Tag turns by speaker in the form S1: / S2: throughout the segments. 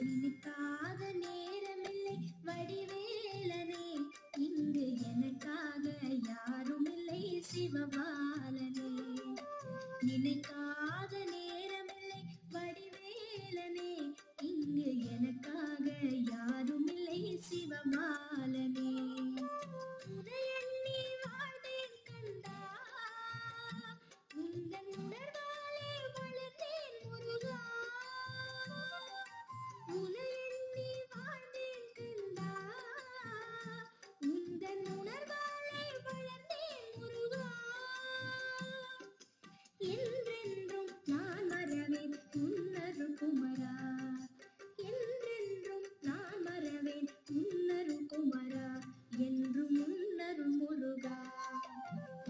S1: நினைக்காத நேரமில்லை வடிவேலனே, இங்கு எனக்காக யாரும் இல்லை சிவபாலனே. நினைக்காத நேரமில்லை வடிவேலனே, இங்கு எனக்காக யாரும் இல்லை சிவபாலனே. உதயண்ணி வாழ்ந்தேன் கண்டா, உந்தன் உணர்வாலே வளர்ந்தேன் முருகா. உதயண்ணி வாழ்ந்தேன் கண்டா, உந்தன் உணர்வாலே வளர்ந்தேன் முருகா. என்றென்றும் நான் மறவேன் உன்னரு குமரா, என்றென்றும் நான் மறவேன் உன்னரு குமரா, என்றும் உன்னரு முருகா.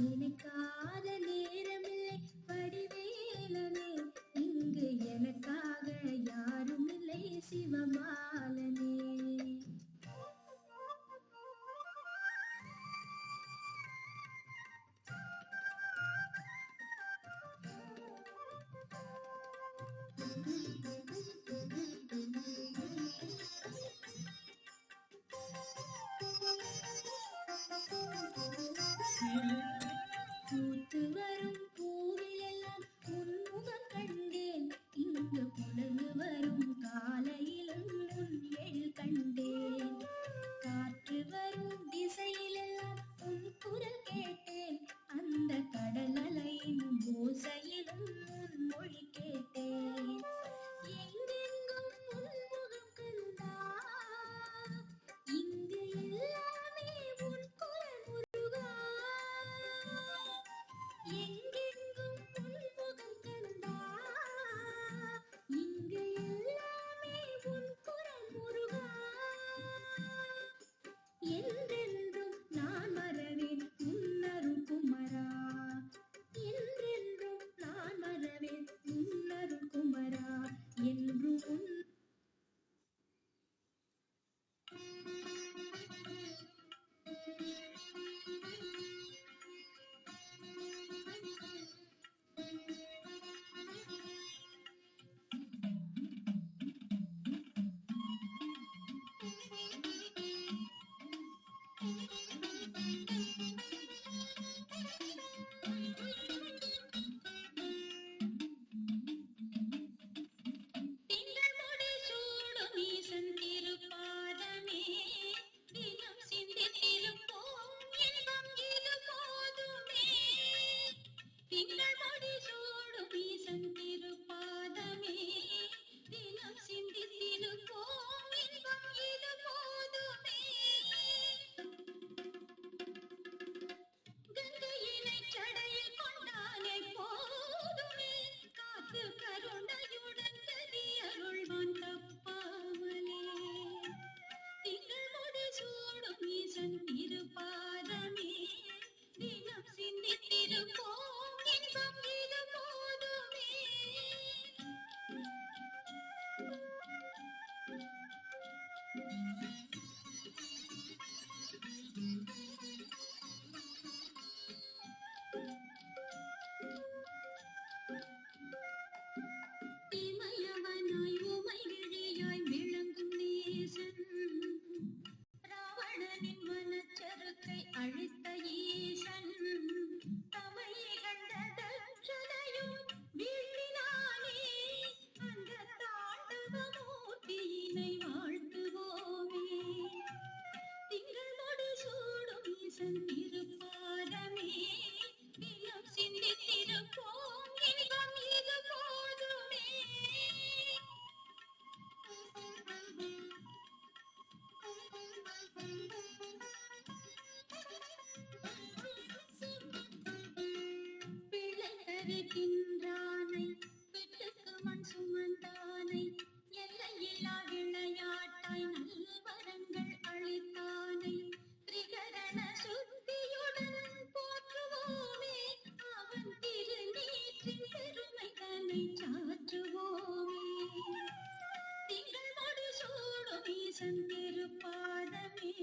S1: நினைக்காத நேரமில்லை வடிவேலனே, இங்கு எனக்காக யாரும் இல்லை சிவபாலனே. பூத்து வரும் பூவிலெல்லாம் உன்முகம் கண்டேன், இங்கு புலர்ந்து வரும் காலையிலும் உன் எழில் கண்டேன். காற்று வரும் திசையிலெல்லாம் உன் குரல் கேட்டேன், அந்த கடல் அலையின் ஓசையிலும் உன் மொழி கேட்டேன். எங்கெங்கும் உன் முகம் கண்டா, இங்கு எல்லாமே உன் குரல் முருகா. எங்கெங்கும் உன் முகம் கண்டா, இங்கு எல்லாமே உன் குரல் முருகா. என்றென்றும் நான் மறவேன் உன்னரு குமரா, என்றென்றும் நான் மறவேன் உன்னரு குமரா, என்றும் உன் இமயவனாய் உமை விழியாய் விளங்கும் நேசன், ராவணனின் மனச்சருக்கை அழித்த ஈசன். தமை கண்ட தட்சணையும் வீழ்த்தினானே, அந்த தாண்டவமூர்த்தியினை வாழ்த்துவோமே. திங்கள் முடி சூடும் ஈசன் திருப்பாதமே, தினம் சிந்தித்திருப்போம் இன்பம் இது போதுமே. பிள்ளை தருகின்றானை, வீட்டுக்கு மண் சுமந்தானை, எல்லையில்லா விளையாட்டாய் நல்வரங்கள் அளித்தானை. திரிகரண சுத்தியுடன் போற்றுவோமே, அவன் திருநீற்றின் பெருமை தன்னை சாற்றுவோமே. திங்கள் முடி சூடும் ஈசன் திருப்பாதமே,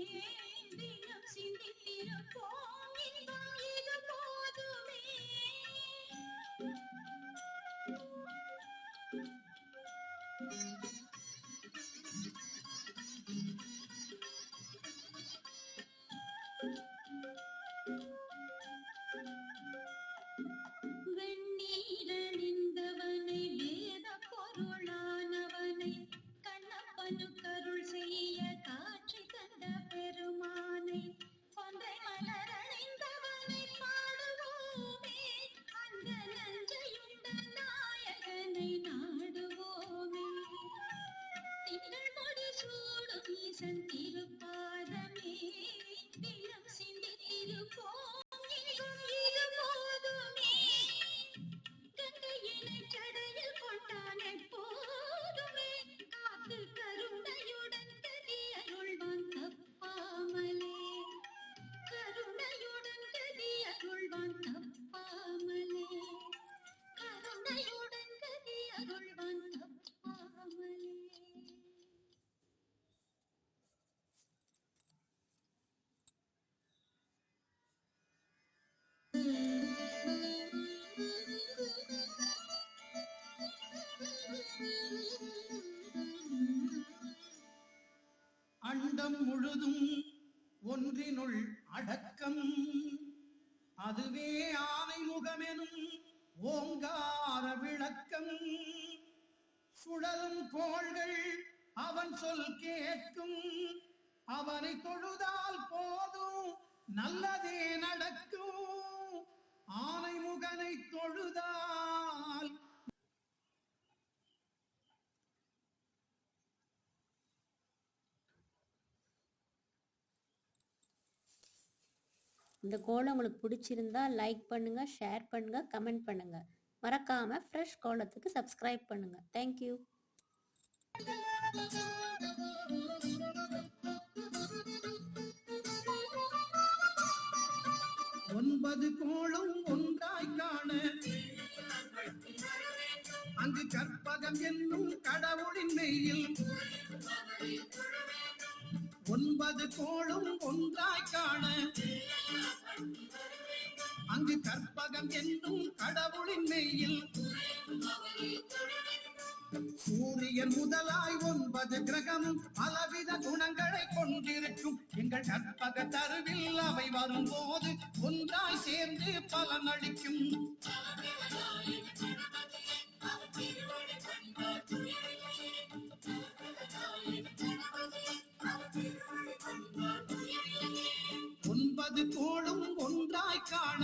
S1: தினம் சிந்தித்திருப்போம் இன்பம் இது போதுமே.
S2: பொழுதும் ஒன்றினுள் அடக்கம். அதுவே ஆனை முகமெனும் ஓங்கார விளக்கம். சுழலும் கோள்கள் அவன் சொல் கேட்கும். அவனை தொழுதால் போதும் நல்லதே நடக்கும். ஆனை முகனை தொழுதால்.
S3: இந்த கோலம் உங்களுக்கு பிடிச்சிருந்தா லைக் பண்ணுங்க, ஷேர் பண்ணுங்க, கமெண்ட் பண்ணுங்க. மறக்காம ஃப்ரெஷ் கோலத்துக்கு சப்ஸ்கிரைப் பண்ணுங்க. தேங்க்யூ.
S2: ஒன்பது கோளும் ஒன்றாய் காண அங்கு கற்பகம் என்னும் கடவுளின் மெய்யில். ஒன்பது கோளும் ஒன்றாய் காண அங்கு கற்பகம் என்னும் கடவுளின் மெய்யில். சூரியன் முதலாய் 9 கிரகமும் பலவித குணங்களை கொண்டிருக்கும். எங்கள் கற்பக தருவில் அவை வரும்போது ஒன்றாய் சேர்ந்து பலனளிக்கும். ஒன்பது கோளும் ஒன்றாய் காண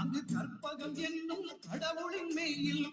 S2: அங்கு கற்பகம் என்னும் கடவுளின் மெய்யில்.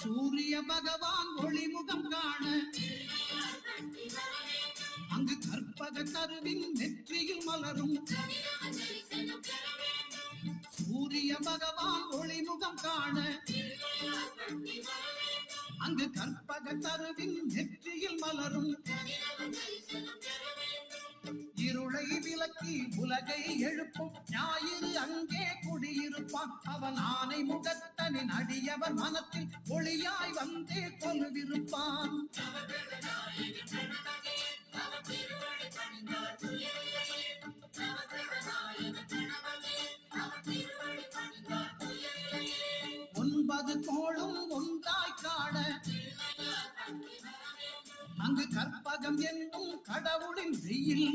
S2: சூரிய பகவான் ஒளிமுகம் காண அங்கு கற்பக தருவின் நெற்றியில் மலரும். சூரிய பகவான் ஒளிமுகம் காண அங்கு கற்பக தருவின் நெற்றியில் மலரும். இருளை விலக்கி உலகை எழுப்பும் ஞாயிறு அங்கே குடியிருப்பான். அவன் ஆனை முகத்தனின் அடியவர் மனத்தில் ஒளியாய் வந்தே கொலுவிருப்பான். ஒன்பது கோளும் ஒன்றாய் காண அங்கு கற்பகம் என்னும் கடவுளின் வெயில்.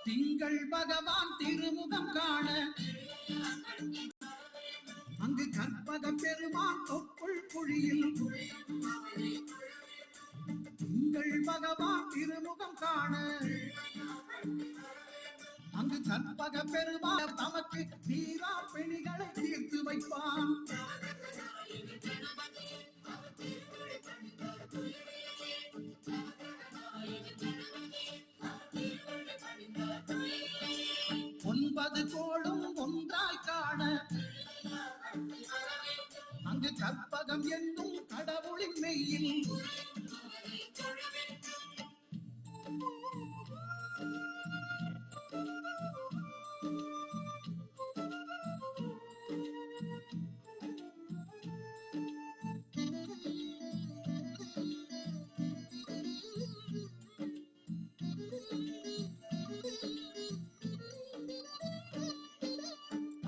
S2: திங்கள் பகவான் திருமுகம் காண அங்கு கற்பகம் பெருமான் தொப்புள் குழியில். திங்கள் பகவான் திருமுகம் காண அங்கு கற்பக பெருமான் தமக்கு தீரா பிணிகளை தீர்த்து வைப்பான். ஒன்பது கோளும் ஒன்றாய் காண அங்கு கற்பகம் என்னும் கடவுளின் மெய்யில்.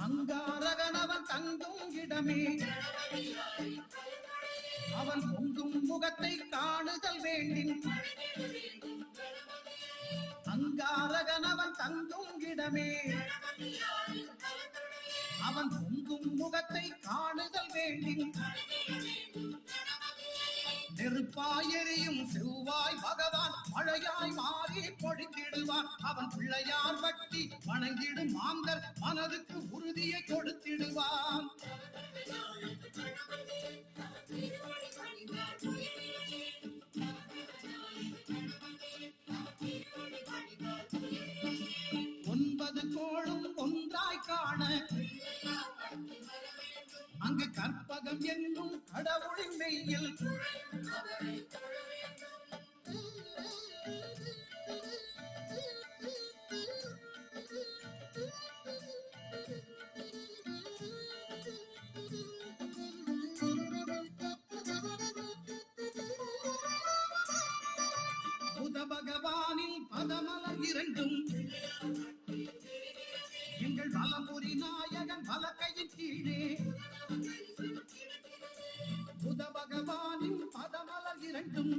S2: அங்காரகனவன் தங்கும் இடமே அவன் பொங்கும் முகத்தை காணுதல் வேண்டின். அங்காரகனவன் தங்கும் இடமே அவன் பொங்கும் முகத்தை காணுதல் வேண்டின். நெருப்பாய் எரியும் செவ்வாய் பகவான் மழையாய் மாறி பொழித்திடுவான். அவன் பிள்ளையார் பட்டி வணங்கிடும் மாந்தர் மனதுக்கு உறுதியை கொடுத்திடுவான். ஒன்பது கோளும் ஒன்றாய் காண அங்கு கற்பகம் என்னும் கடவுளின் மெய்யில் புத பகவானின் பதமலர் இரண்டும் எங்கள் வலம்புரி நாயகன் வலக்கையின் கீழே. புத பகவானின் பதமலர் இரண்டும்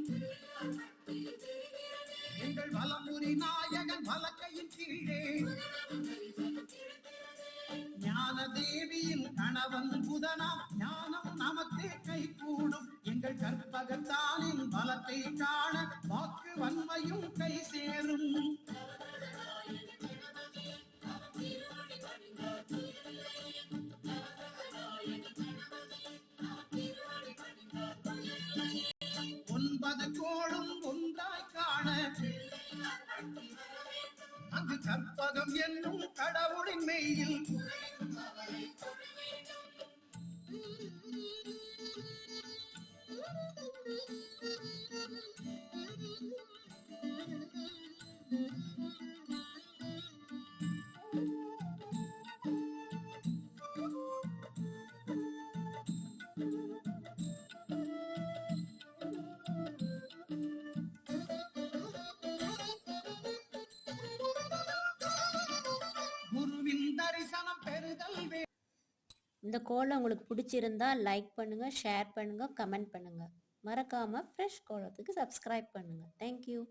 S2: எங்கள் வலம்புரி நாயகன் வலக்கையின் கீழே. ஞான தேவியின் கணவன் புதனாம் ஞானம் நமக்கு கை கூடும். எங்கள் கற்பகத்தானின் பலத்தை காண வாக்கு வன்மையும் கை சேரும். ஒன்பது கோளும் ஒன்றாய் காண அங்கு கற்பகம் என்னும் கடவுளின் மெய்யில் குருவின் தரிசனம் பெறுதல்.
S3: இந்த கோலம் உங்களுக்கு பிடிச்சிருந்தா லைக் பண்ணுங்க, ஷேர் பண்ணுங்க, கமெண்ட் பண்ணுங்க. மறக்காம ஃப்ரெஷ் கோலத்துக்கு சப்ஸ்கிரைப் பண்ணுங்க. தேங்க்யூ.